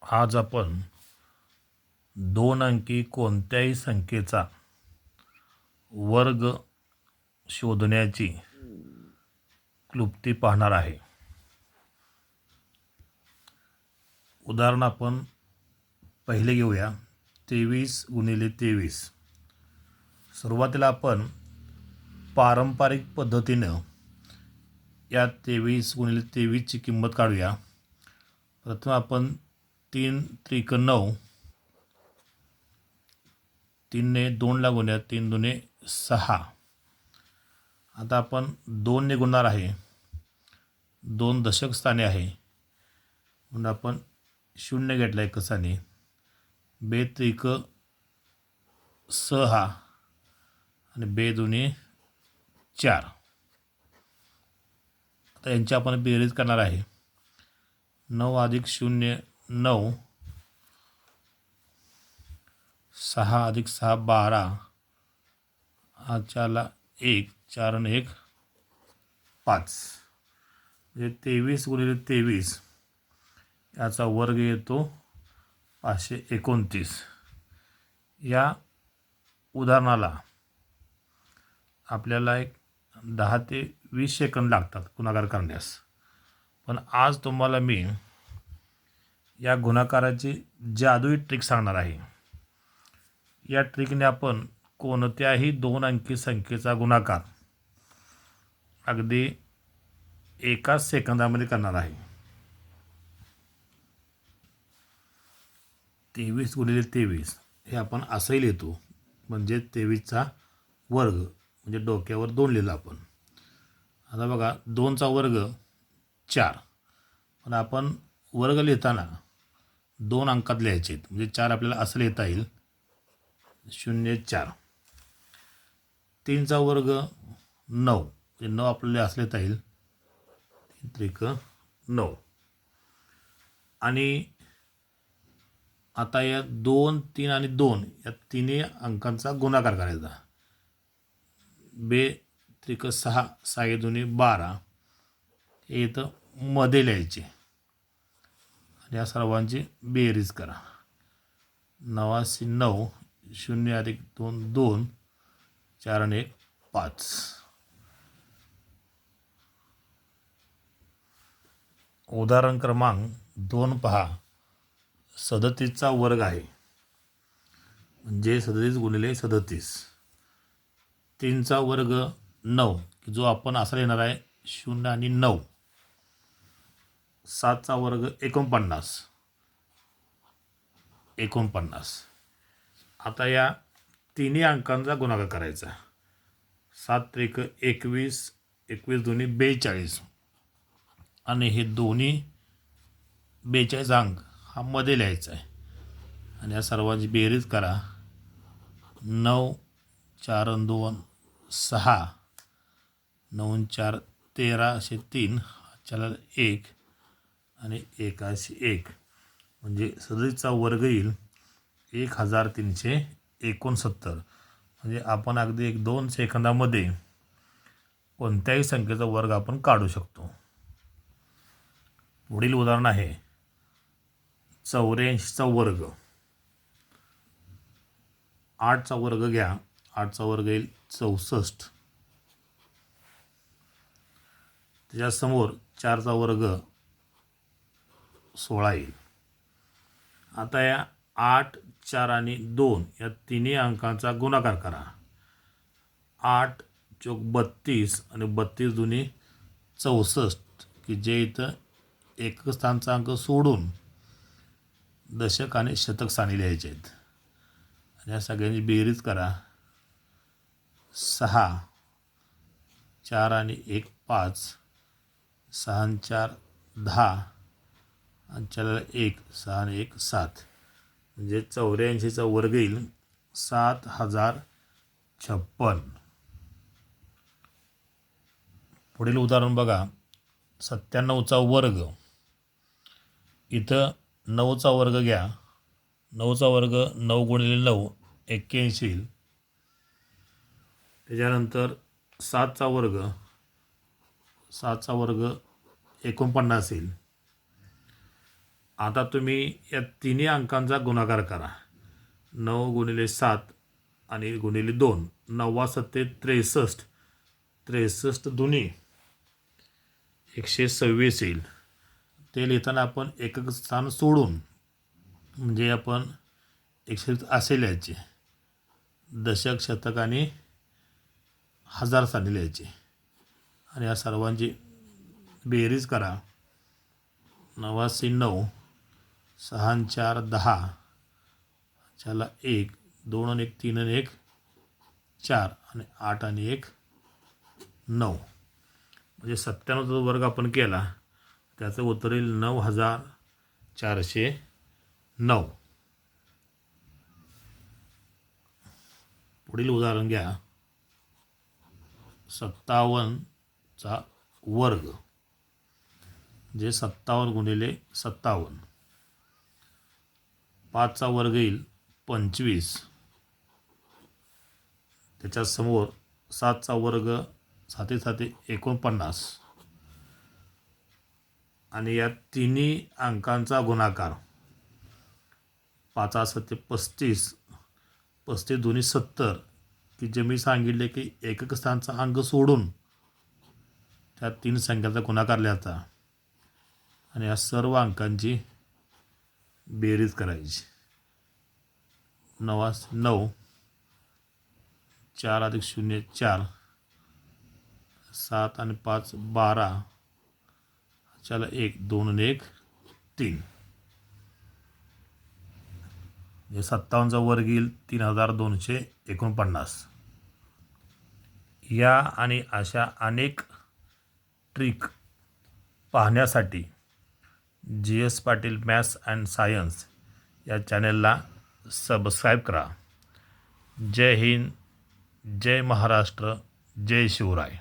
आज आपण दोन अंकी कोणत्याही संख्येचा वर्ग शोधण्याची क्लुप्ती पाहणार आहे. उदाहरण आपण पहिले घेऊया. 23 गुणिले 23. सुरुवातीला आपण पारंपरिक पद्धतीनं या 23 गुणिले 23ची किंमत काढूया. प्रथम आपण 3 त्रिक 9, 3ने 2ला गुणूया, 3 दुने 6. आता आपण 2ने गुणणार आहे. 2 दशक स्थानी आहे म्हणून आपण 0 घेतला एक स्थानी. 2 त्रिक 6 आणि 2 दुने 4. आता यांची आपण बेरीज करणार आहे. 9 अधिक 0 9, 6 अधिक 6 12, हा 4ला 1, 4 आणि 1 5. म्हणजे 23 गुणिले 23 याचा वर्ग येतो 529. या उदाहरणाला आपल्याला एक 10 ते 20 सेकंद लागतात गुणाकार करण्यास. पण आज तुम्हाला मी या गुणाकाराची जादुई ट्रिक सांगणार आहे. या ट्रिकने आपण कोणत्याही दोन अंकी संख्येचा गुणाकार अगदी एकाच सेकंदामध्ये करणार आहे. 23 गुणिले 23 हे आपण असंही लिहितो, म्हणजे 23चा वर्ग, म्हणजे डोक्यावर 2 लिहिलं आपण. आता बघा, 2चा वर्ग 4, पण आपण वर्ग लिहिताना 2 अंकात लिहायचे आहेत. म्हणजे 4 आपल्याला असं लिहिता येईल 0 4. 3चा वर्ग 9, म्हणजे 9 आपल्याला असं लिहिता येईल 3 त्रिक 9. आणि आता या 2 3 आणि 2 या तिन्ही अंकांचा गुणाकार करायचा. 2 त्रिक 6, 6 दुनी 12, हे इथं मध्ये लिहायचे आणि या सर्वांची बेरीज करा. 9 9, 0 अधिक 2 2, 4 आणि 1 5. उदाहरण क्रमांक 2 पहा. 37चा वर्ग आहे, म्हणजे 37 गुणिले 37. 3चा वर्ग 9, जो आपण असा लिहिणार आहे 0 आणि 9. 7चा वर्ग 49 49. आता या तिन्ही अंकांचा गुणाकार करायचा. 7 त्रिक 21, 21 दोन्ही 42, आणि हे दोन्ही 42 अंक हा मध्ये लिहायचा आहे आणि या सर्वांची बेरीज करा. 9 4 आणि 2 6, 9 4 13 असे 3, 4 1 आणि 1 असे 1, म्हणजे 37चा वर्ग येईल 1369. म्हणजे आपण अगदी 1-2 सेकंदामध्ये कोणत्याही संख्येचा वर्ग आपण काढू शकतो. पुढील उदाहरण आहे 84चा वर्ग. 8चा वर्ग घ्या. 8चा वर्ग येईल 64. त्याच्यासमोर 4चा वर्ग 16 येईल. आता या 8 4 आणि 2 या तिन्ही अंकांचा गुणाकार करा. 8 चौक 32 आणि 32 दुनी 64, की जे इथं एकक स्थानचा अंक सोडून दशक आणि शतक स्थानी लिहायचे आहेत. आणि या सगळ्यांची बेरीज करा. 6 4 आणि 1 5, 6 आणि 4 10, आणि 4 1, 6 आणि 1 7, म्हणजे 84चा वर्ग येईल 7056. पुढील उदाहरण बघा 97चा वर्ग. इथं 9चा वर्ग घ्या. 9चा वर्ग 9 गुणिले 9 81 येईल. त्याच्यानंतर 7चा वर्ग 7चा वर्ग 49 येईल. आता तुम्ही या तिन्ही अंकांचा गुणाकार करा. 9 गुणिले 7 आणि गुणिले 2, 9 सत्ते 63. 63 दुनी 126 येईल. ते लिहिताना आपण एकक स्थान सोडून म्हणजे आपण 126 असे लिहायचे. दशक, शतक आणि हजार स्थानी लिहायचे आणि या सर्वांची बेरीज करा. 9 9, 6 4 10, त्याला 1, 2 आणि 1 3 आणि 1 4 आणि 8 आणि 1 9. म्हणजे 97चा वर्ग आपण केला त्याचं उत्तर येईल 9409. पुढील उदाहरण घ्या. 57चा वर्ग म्हणजे 57 गुणिले 57. 5चा वर्ग येईल 25. त्याच्यासमोर 7चा वर्ग 7 7 49 आणि या तिन्ही अंकांचा गुणाकार. 5 7 35, 35 दोन्ही 70, की जे मी सांगितले की एकक स्थानचा अंक सोडून त्या 3 संख्यांचा गुणाकार लिहायचा आणि या सर्व अंकांची बेरीज करायची. 9 9, 4 अधिक 0 4, 7 आणि 5 12, चला 1 2 आणि 1 3. 57चा वर्ग येईल 3249. या आणि अशा अनेक ट्रिक पाहण्यासाठी GS Patil maths and science या चॅनलला सबस्क्राईब करा. जय हिंद, जय महाराष्ट्र, जय शिवराय.